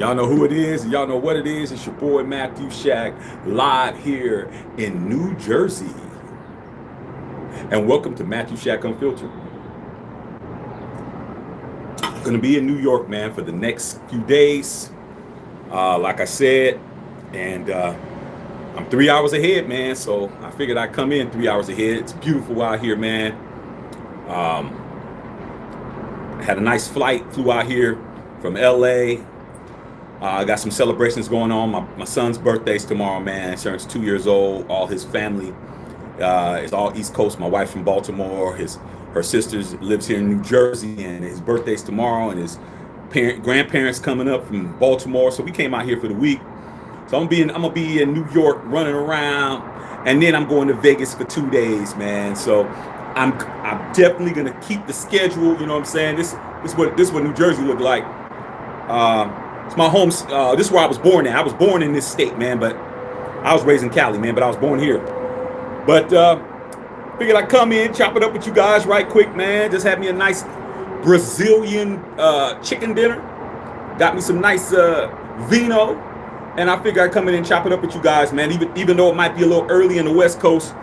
Y'all know who it is, and y'all know what it is. It's your boy Matthew Shack, live here in New Jersey. And welcome to Matthew Shack Unfiltered. Gonna be in New York, man, for the next few days. Like I said, and I'm 3 hours ahead, man. So I figured I'd come in 3 hours ahead. It's beautiful out here, man. Had a nice flight, flew out here from LA. I got some celebrations going on. My son's birthday's tomorrow, man. He turns 2 years old. All his family is all East Coast. My wife's from Baltimore. Her sister lives here in New Jersey, and his birthday's tomorrow. And his grandparents coming up from Baltimore. So we came out here for the week. So I'm gonna be in New York running around, and then I'm going to Vegas for 2 days, man. So I'm definitely gonna keep the schedule. You know what I'm saying? This is what New Jersey looked like. It's my home. This is where I was born at. I was born in this state, man, but I was raised in Cali, man, but I was born here. But figured I'd come in, chop it up with you guys right quick, man. Just had me a nice Brazilian chicken dinner. Got me some nice vino. And I figured I'd come in and chop it up with you guys, man. Even though it might be a little early in the West Coast.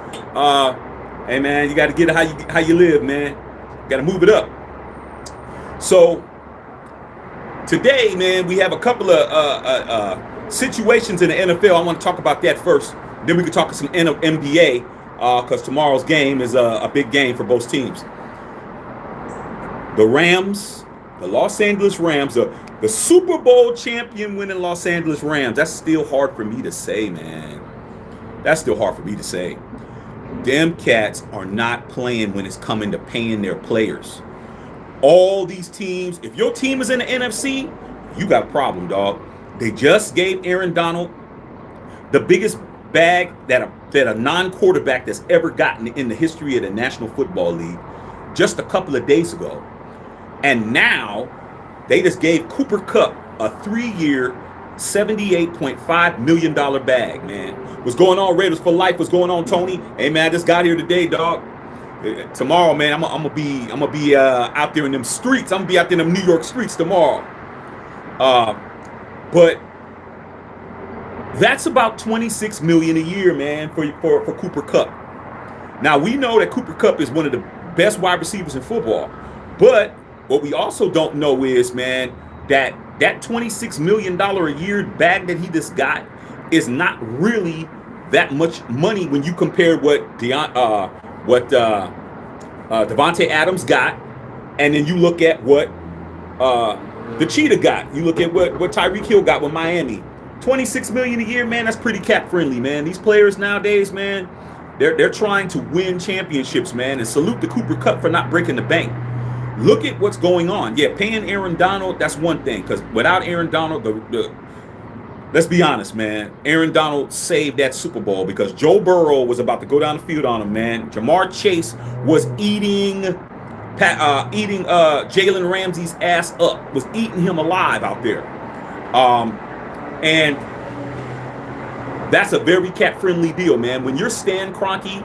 Hey, man, you got to get it how you live, man. You got to move it up. So today, man, we have a couple of situations in the NFL. I want to talk about that first. Then we can talk some NBA because tomorrow's game is a big game for both teams. The Rams, the Los Angeles Rams, the Super Bowl champion winning Los Angeles Rams. That's still hard for me to say, man. That's still hard for me to say. Them cats are not playing when it's coming to paying their players. All these teams, if your team is in the NFC, you got a problem, dog. They just gave Aaron Donald the biggest bag that a non-quarterback that's ever gotten in the history of the National Football League just a couple of days ago. And now they just gave Cooper Kupp a 3-year, $78.5 million bag, man. What's going on, Raiders for life? What's going on, Tony? Hey, man, I just got here today, dog. Tomorrow, man, I'm gonna be out there in them streets. I'm gonna be out there in them New York streets tomorrow. But that's about $26 million a year, man, for Cooper Kupp. Now we know that Cooper Kupp is one of the best wide receivers in football, but what we also don't know is, man, that $26 million a year bag that he just got is not really that much money when you compare what Devontae Adams got, and then you look at what the Cheetah got. You look at what Tyreek Hill got with Miami. $26 million a year, man. That's pretty cap friendly, man. These players nowadays, man, they're trying to win championships, man. And salute to Cooper Kupp for not breaking the bank. Look at what's going on. Yeah, paying Aaron Donald, that's one thing. Because without Aaron Donald, let's be honest, man. Aaron Donald saved that Super Bowl because Joe Burrow was about to go down the field on him, man. Jamar Chase was eating Jalen Ramsey's ass up, was eating him alive out there. And that's a very cap-friendly deal, man. When you're Stan Kroenke,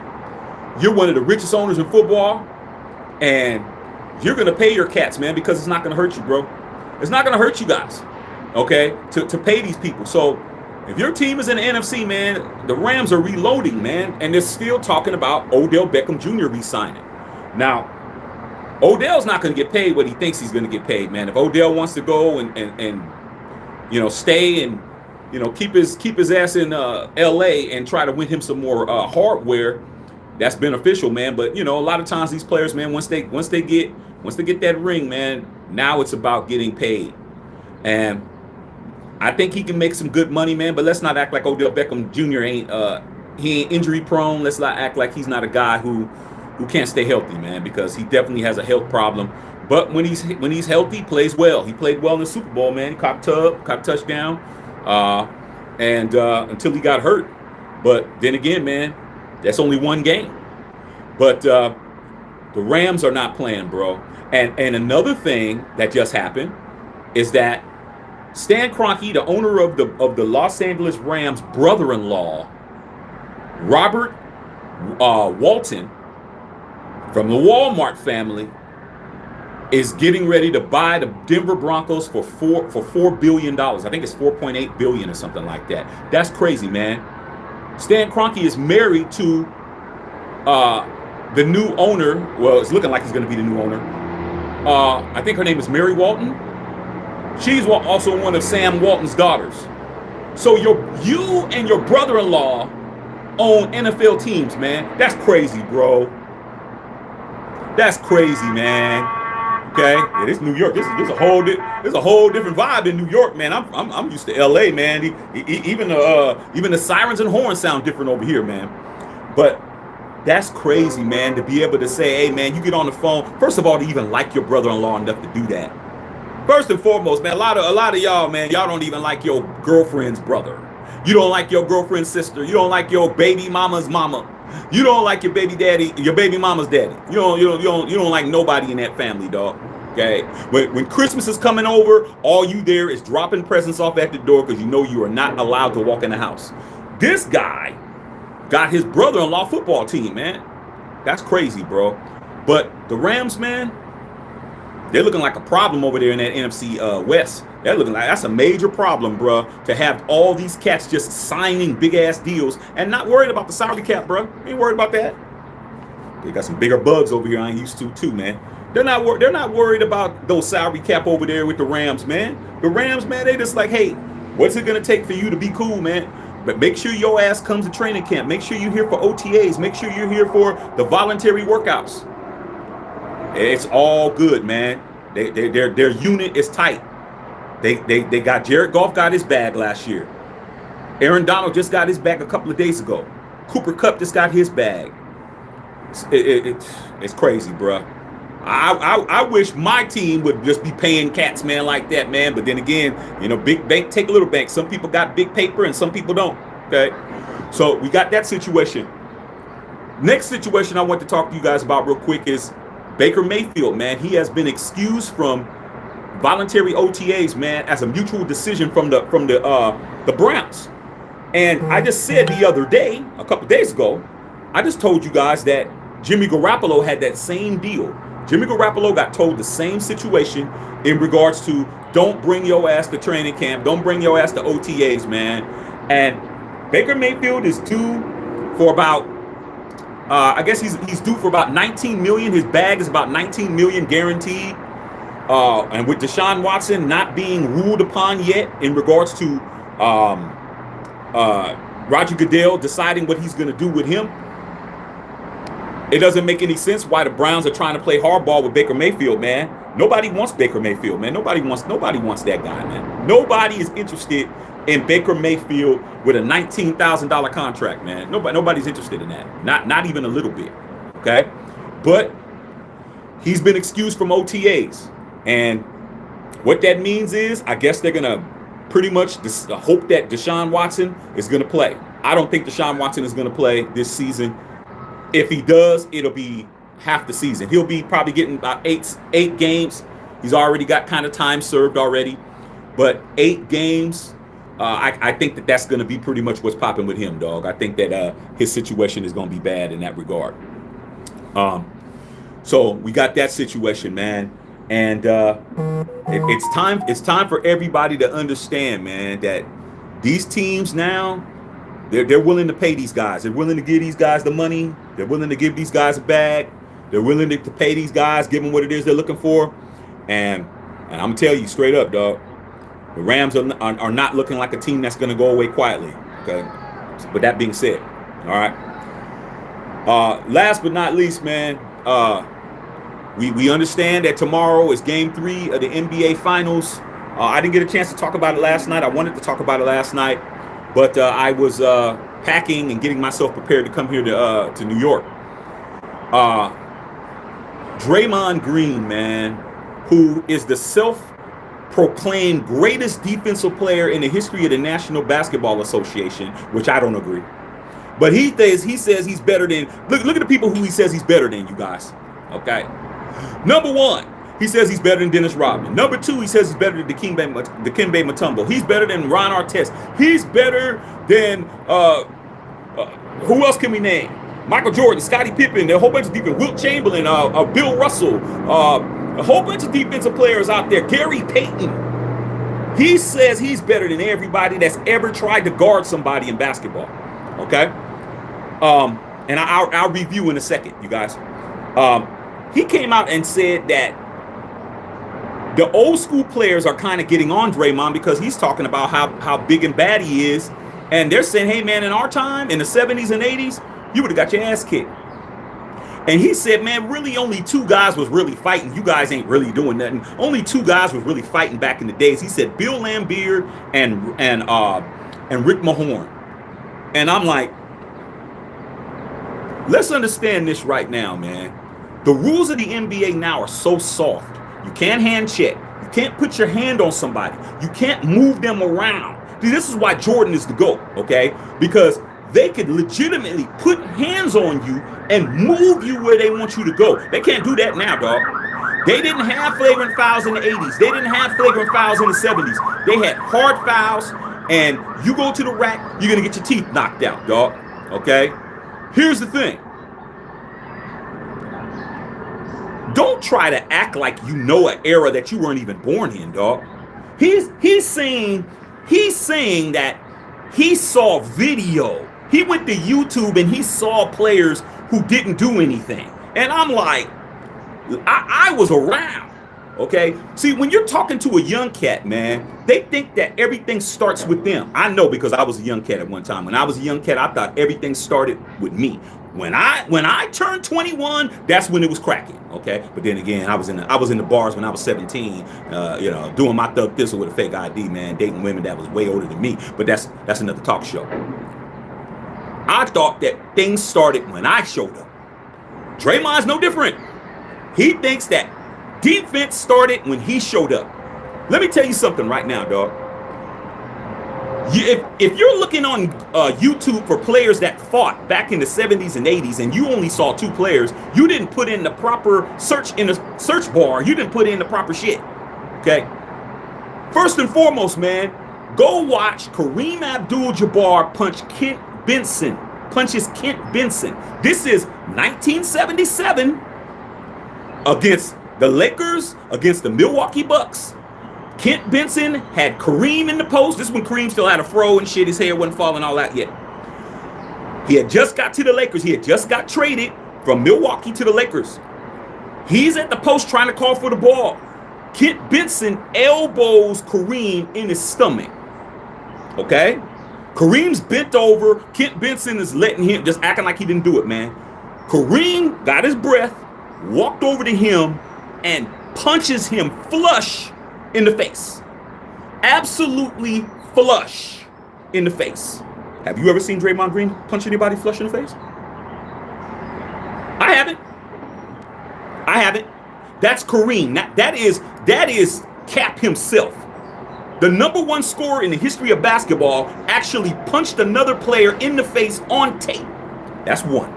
you're one of the richest owners in football, and you're going to pay your cats, man, because it's not going to hurt you, bro. It's not going to hurt you guys, okay, to pay these people. So if your team is in the NFC, man, the Rams are reloading, man, and they're still talking about Odell Beckham Jr. re-signing. Now, Odell's not going to get paid what he thinks he's going to get paid, man. If Odell wants to go and you know, stay and, you know, keep his ass in LA and try to win him some more hardware, that's beneficial, man. But, you know, a lot of times these players, man, once they get that ring, man, now it's about getting paid. And I think he can make some good money, man, but let's not act like Odell Beckham Jr. ain't injury prone. Let's not act like he's not a guy who can't stay healthy, man, because he definitely has a health problem. But when he's healthy, he plays well. He played well in the Super Bowl, man. He caught touchdown, and until he got hurt. But then again, man, that's only one game. But the Rams are not playing, bro. And another thing that just happened is that Stan Kroenke, the owner of the Los Angeles Rams, brother-in-law, Robert Walton, from the Walmart family, is getting ready to buy the Denver Broncos for $4 billion. I think it's 4.8 billion or something like that. That's crazy, man. Stan Kroenke is married to the new owner. Well, it's looking like he's going to be the new owner. I think her name is Mary Walton. She's also one of Sam Walton's daughters. So you and your brother-in-law own NFL teams, man. That's crazy, bro. That's crazy, man. Okay, yeah, this New York. This is a whole different vibe in New York, man. I'm used to LA, man. Even the sirens and horns sound different over here, man. But that's crazy, man. To be able to say, hey, man, you get on the phone. First of all, to even like your brother-in-law enough to do that. First and foremost, man, a lot of y'all, man, y'all don't even like your girlfriend's brother. You don't like your girlfriend's sister. You don't like your baby mama's mama. You don't like your baby daddy, your baby mama's daddy. You don't like nobody in that family, dog. Okay. When Christmas is coming over, all you there is dropping presents off at the door because you know you are not allowed to walk in the house. This guy got his brother-in-law football team, man. That's crazy, bro. But the Rams, man, they're looking like a problem over there in that NFC West. They're looking like that's a major problem, bro, to have all these cats just signing big-ass deals and not worried about the salary cap, bro. Ain't worried about that. They got some bigger bugs over here I ain't used to, too, man. They're not worried about those salary cap over there with the Rams, man. The Rams, man, they just like, hey, what's it going to take for you to be cool, man? But make sure your ass comes to training camp. Make sure you're here for OTAs. Make sure you're here for the voluntary workouts. It's all good, man. Their unit is tight. They got Jared Goff got his bag last year. Aaron Donald just got his bag a couple of days ago. Cooper Kupp just got his bag. It's crazy, bro. I wish my team would just be paying cats, man, like that, man. But then again, big bank take little bank. Some people got big paper and some people don't. Okay, so we got that situation. Next situation I want to talk to you guys about real quick is Baker Mayfield, man. He has been excused from voluntary OTAs, man, as a mutual decision from the Browns. And I just said the other day, a couple days ago, I just told you guys that Jimmy Garoppolo had that same deal. Jimmy Garoppolo got told the same situation in regards to don't bring your ass to training camp, don't bring your ass to OTAs, man. And Baker Mayfield is due for about I guess he's due for about 19 million. His bag is about 19 million guaranteed. And with Deshaun Watson not being ruled upon yet in regards to Roger Goodell deciding what he's going to do with him, it doesn't make any sense why the Browns are trying to play hardball with Baker Mayfield, man. Nobody wants Baker Mayfield, man. Nobody wants that guy, man. Nobody is interested in Baker Mayfield with a $19,000 contract, man. Nobody's interested in that. Not even a little bit. Okay? But he's been excused from OTAs. And what that means is, I guess they're going to pretty much hope that Deshaun Watson is going to play. I don't think Deshaun Watson is going to play this season. If he does, it'll be half the season. He'll be probably getting about eight games. He's already got kind of time served already. But 8 games, I think that's going to be pretty much what's popping with him, dog. I think that his situation is going to be bad in that regard. So we got that situation, man. And it's time for everybody to understand, man, that these teams now, they're willing to pay these guys. They're willing to give these guys the money. They're willing to give these guys a bag. They're willing to pay these guys, give them what it is they're looking for. And I'm going to tell you straight up, dog, the Rams are not looking like a team that's going to go away quietly. Okay. But that being said, all right. Last but not least, man, we understand that tomorrow is Game 3 of the NBA Finals. I didn't get a chance to talk about it last night. I wanted to talk about it last night, but I was packing and getting myself prepared to come here to New York. Draymond Green, man, who is the self-proclaimed greatest defensive player in the history of the National Basketball Association, which I don't agree. But he says he's better than, look at the people who he says he's better than, you guys. Okay. Number 1, he says he's better than Dennis Rodman. Number 2, he says he's better than Dikembe Mutombo. He's better than Ron Artest. He's better than who else can we name? Michael Jordan, Scottie Pippen, a whole bunch of defense. Wilt Chamberlain, Bill Russell, A whole bunch of defensive players out there. Gary Payton, he says he's better than everybody that's ever tried to guard somebody in basketball. Okay? And I'll review in a second, you guys. He came out and said that the old school players are kind of getting on Draymond because he's talking about how big and bad he is. And they're saying, hey, man, in our time, in the 70s and 80s, you would have got your ass kicked. And he said, man, really only two guys was really fighting. You guys ain't really doing nothing. Only two guys was really fighting back in the days. He said Bill Laimbeer and Rick Mahorn. And I'm like, let's understand this right now, man. The rules of the NBA now are so soft. You can't hand check. You can't put your hand on somebody. You can't move them around. See, this is why Jordan is the GOAT, okay? Because they could legitimately put hands on you and move you where they want you to go. They can't do that now, dog. They didn't have flagrant fouls in the 80s. They didn't have flagrant fouls in the 70s. They had hard fouls, and you go to the rack, you're going to get your teeth knocked out, dog, okay? Here's the thing. Don't try to act like you know an era that you weren't even born in, dog. He's saying that he saw video. He went to YouTube and he saw players who didn't do anything. And I'm like, I was around, okay? See, when you're talking to a young cat, man, they think that everything starts with them. I know because I was a young cat at one time. When I was a young cat, I thought everything started with me. When I turned 21, that's when it was cracking, okay? But then again, I was in the bars when I was 17, doing my thug thistle with a fake ID, man, dating women that was way older than me. But that's another talk show. I thought that things started when I showed up. Draymond's no different. He thinks that defense started when he showed up. Let me tell you something right now, dog. If you're looking on YouTube for players that fought back in the 70s and 80s and you only saw two players, you didn't put in the proper search in the search bar. You didn't put in the proper shit. Okay? First and foremost, man, go watch Kareem Abdul-Jabbar punches Kent Benson. This is 1977 against the Lakers, against the Milwaukee Bucks. Kent Benson had Kareem in the post. This is when Kareem still had a fro and shit. His hair wasn't falling all that yet. He had just got to the Lakers. He had just got traded from Milwaukee to the Lakers. He's at the post trying to call for the ball. Kent Benson elbows Kareem in his stomach. Okay? Kareem's bent over. Kent Benson is letting him, just acting like he didn't do it, man. Kareem got his breath, walked over to him, and punches him flush in the face. Absolutely flush in the face. Have you ever seen Draymond Green punch anybody flush in the face? I haven't. That's Kareem. That is Cap himself. The number one scorer in the history of basketball actually punched another player in the face on tape. That's one.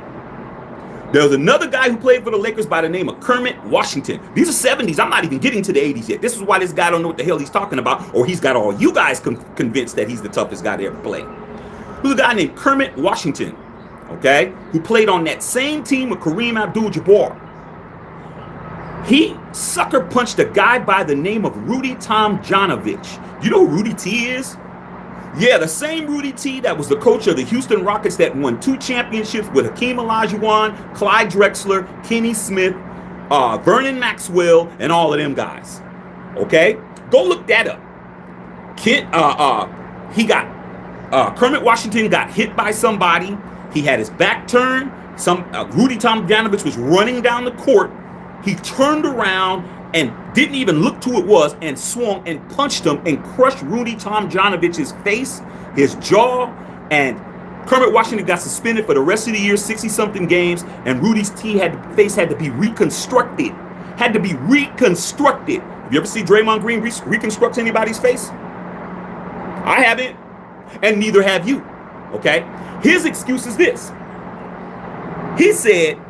There's another guy who played for the Lakers by the name of Kermit Washington. These are 70s. I'm not even getting to the 80s yet. This is why this guy don't know what the hell he's talking about, or he's got all you guys convinced that he's the toughest guy to ever play. There's a guy named Kermit Washington, okay, who played on that same team with Kareem Abdul-Jabbar. He sucker punched a guy by the name of Rudy Tomjanovich. You know who Rudy T is? Yeah, the same Rudy T that was the coach of the Houston Rockets that won 2 championships with Hakeem Olajuwon, Clyde Drexler, Kenny Smith, Vernon Maxwell, and all of them guys. Okay? Go look that up. Kermit Washington got hit by somebody. He had his back turned. Rudy Tomjanovich was running down the court. He turned around and didn't even look to who it was and swung and punched him and crushed Rudy Tomjanovich's face, his jaw, and Kermit Washington got suspended for the rest of the year, 60-something games, and Rudy's face had to be reconstructed. Have you ever seen Draymond Green reconstruct anybody's face? I haven't, and neither have you, okay? His excuse is this. He said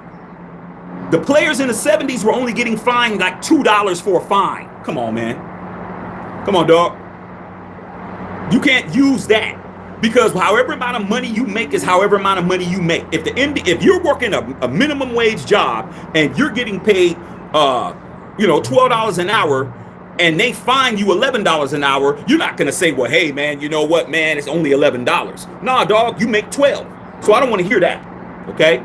the players in the 70s were only getting fined like $2 for a fine. Come on, man. Come on, dog. You can't use that because however amount of money you make is however amount of money you make. If you're working a minimum wage job and you're getting paid $12 an hour, and they fine you $11 an hour, you're not going to say, well, hey, man, you know what, man, it's only $11. Nah, dog, you make 12. So I don't want to hear that, okay?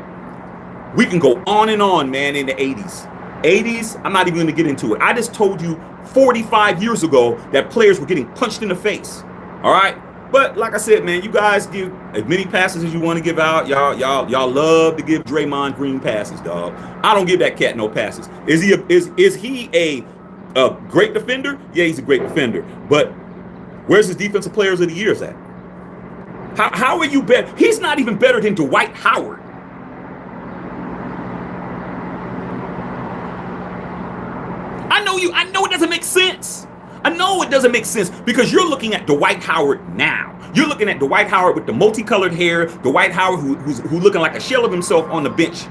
We can go on and on, man, in the 80s. 80s, I'm not even going to get into it. I just told you 45 years ago that players were getting punched in the face, all right? But like I said, man, you guys give as many passes as you want to give out. Y'all love to give Draymond Green passes, dog. I don't give that cat no passes. Is he a great defender? Yeah, he's a great defender. But where's his defensive players of the years at? How are you better? He's not even better than Dwight Howard. I know it doesn't make sense. I know it doesn't make sense because you're looking at Dwight Howard now. You're looking at Dwight Howard with the multicolored hair, Dwight Howard who's looking like a shell of himself on the bench.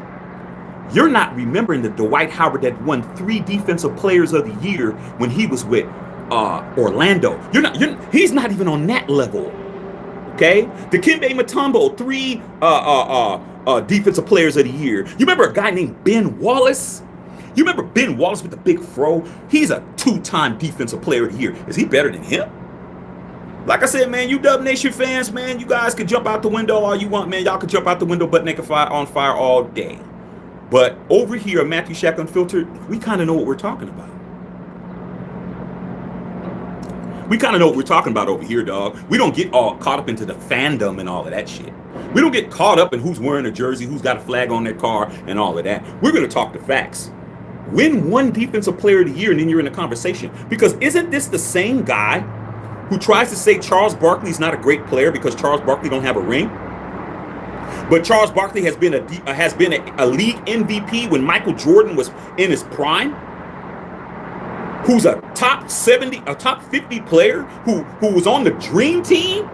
You're not remembering the Dwight Howard that won 3 Defensive Players of the Year when he was with Orlando. He's not even on that level. Okay? Dikembe Mutombo, 3 Defensive Players of the Year. You remember a guy named Ben Wallace? You remember Ben Wallace with the big fro? He's a 2-time Defensive Player of the Year. Is he better than him? Like I said, man, you Dub Nation fans, man, you guys could jump out the window all you want, man. Y'all could jump out the window butt naked on fire all day. But over here at Matthew Shack Unfiltered, we kind of know what we're talking about. We kind of know what we're talking about over here, dog. We don't get all caught up into the fandom and all of that shit. We don't get caught up in who's wearing a jersey, who's got a flag on their car, and all of that. We're going to talk the facts. Win 1 Defensive Player of the Year, and then you're in a conversation. Because isn't this the same guy who tries to say Charles Barkley's not a great player because Charles Barkley don't have a ring? But Charles Barkley has been a league MVP when Michael Jordan was in his prime. Who's a top 50 player who was on the dream team?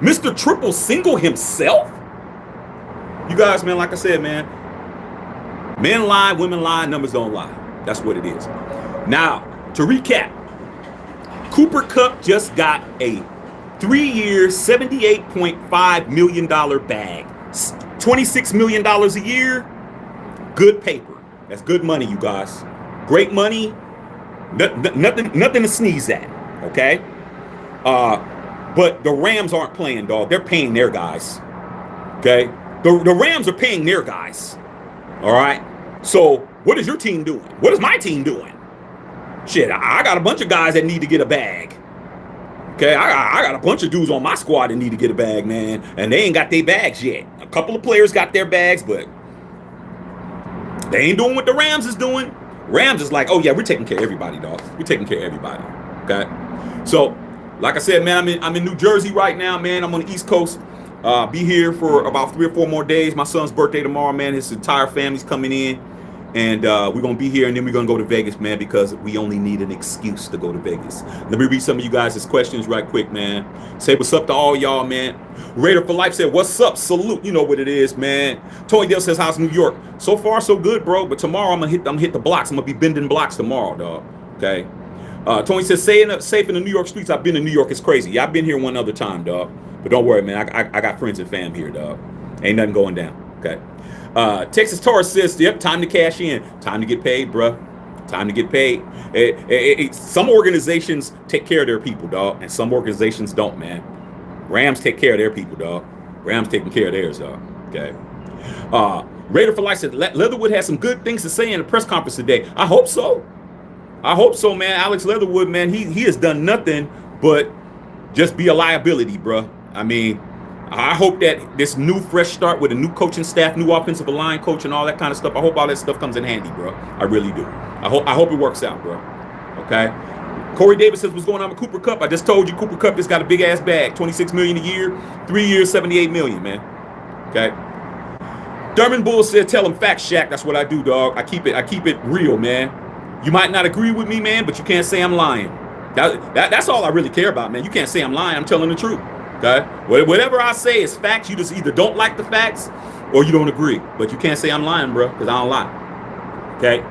Mr. Triple Single himself? You guys, man, like I said, man, men lie, women lie, numbers don't lie. That's what it is. Now, to recap, Cooper Kupp just got a 3-year, $78.5 million bag. $26 million a year. Good paper. That's good money, you guys. Great money. Nothing to sneeze at. Okay? But the Rams aren't playing, dog. They're paying their guys. Okay? The Rams are paying their guys. All right? So, what is your team doing? What is my team doing? Shit, I got a bunch of guys that need to get a bag. Okay, I got a bunch of dudes on my squad that need to get a bag, man. And they ain't got their bags yet. A couple of players got their bags, but they ain't doing what the Rams is doing. Rams is like, oh, yeah, we're taking care of everybody, dog. We're taking care of everybody. Okay? So, like I said, man, I'm in New Jersey right now, man. I'm on the East Coast. Be here for about 3 or 4 more days. My son's birthday tomorrow, man. His entire family's coming in. And we're going to be here, and then we're going to go to Vegas, man, because we only need an excuse to go to Vegas. Let me read some of you guys' questions right quick, man. Say what's up to all y'all, man. Raider for Life said, what's up? Salute. You know what it is, man. Tony Dale says, how's New York? So far, so good, bro. But tomorrow, I'm going to hit the blocks. I'm going to be bending blocks tomorrow, dog. Okay? Tony says, safe in the New York streets. I've been in New York. It's crazy. Yeah, I've been here one other time, dog. But don't worry, man. I got friends and fam here, dog. Ain't nothing going down. Okay? Texas Taurus says, yep, time to cash in. Time to get paid, bruh. Time to get paid. Some organizations take care of their people, dog, and some organizations don't, man. Rams take care of their people, dog. Rams taking care of theirs, dog. Okay. Raider for Life said, Leatherwood has some good things to say in the press conference today. I hope so. I hope so, man. Alex Leatherwood, man, he has done nothing but just be a liability, bruh. I mean, I hope that this new fresh start with a new coaching staff, new offensive line coach and all that kind of stuff, I hope all that stuff comes in handy, bro. I really do. I hope it works out, bro. Okay? Corey Davis says, what's going on with Cooper Kupp? I just told you Cooper Kupp just got a big-ass bag. $26 million a year, 3 years, $78 million, man. Okay? Derman Bull said, tell him facts, Shaq. That's what I do, dog. I keep it real, man. You might not agree with me, man, but you can't say I'm lying. That's all I really care about, man. You can't say I'm lying. I'm telling the truth. Okay? Whatever I say is facts. You just either don't like the facts or you don't agree. But you can't say I'm lying, bro, because I don't lie. Okay?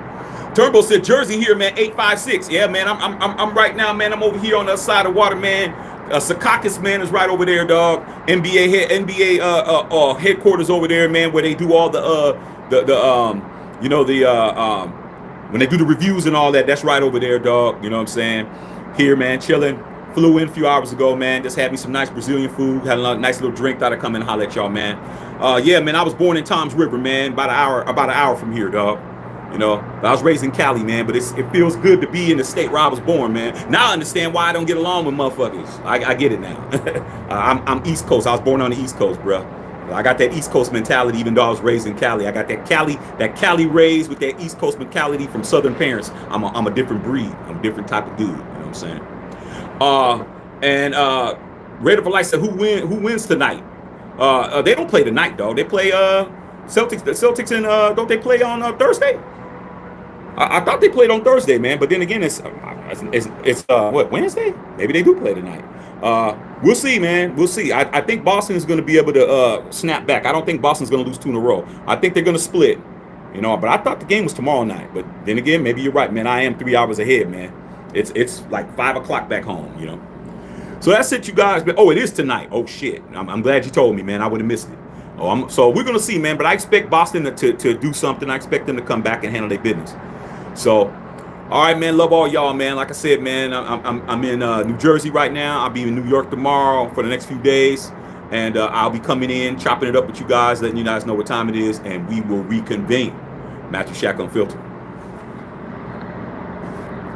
Turbo said, Jersey here, man, 856. Yeah, man, I'm right now, man. I'm over here on the other side of the water, man. Secaucus, man, is right over there, dog. NBA headquarters over there, man, where they do all the when they do the reviews and all that, that's right over there, dog. You know what I'm saying? Here, man, chilling. Flew in a few hours ago, man. Just had me some nice Brazilian food. Had a nice little drink. Thought I'd come in and holler at y'all, man. Yeah, man, I was born in Toms River, man. About an hour from here, dog. You know, I was raised in Cali, man, but it feels good to be in the state where I was born, man. Now I understand why I don't get along with motherfuckers. I get it now. I'm East Coast. I was born on the East Coast, bro. I got that East Coast mentality, even though I was raised in Cali. I got that Cali raised with that East Coast mentality from Southern parents. I'm a different breed. I'm a different type of dude. You know what I'm saying? Raider for Life said, who wins tonight? They don't play tonight, dog. They play Celtics. The Celtics and don't they play on Thursday? I thought they played on Thursday, man. But then again, it's what, Wednesday? Maybe they do play tonight. We'll see, man. We'll see. I think Boston is going to be able to snap back. I don't think Boston's going to lose 2 in a row. I think they're going to split, you know. But I thought the game was tomorrow night. But then again, maybe you're right, man. I am 3 hours ahead, man. It's like 5 o'clock back home, you know. So that's it, you guys. Oh, it is tonight. Oh shit. I'm glad you told me, man. I would have missed it. So we're gonna see, man. But I expect Boston to do something. I expect them to come back and handle their business. So, all right, man. Love all y'all, man. Like I said, man, I'm in New Jersey right now. I'll be in New York tomorrow for the next few days, and I'll be coming in, chopping it up with you guys, letting you guys know what time it is, and we will reconvene. Matthew Shack Unfiltered.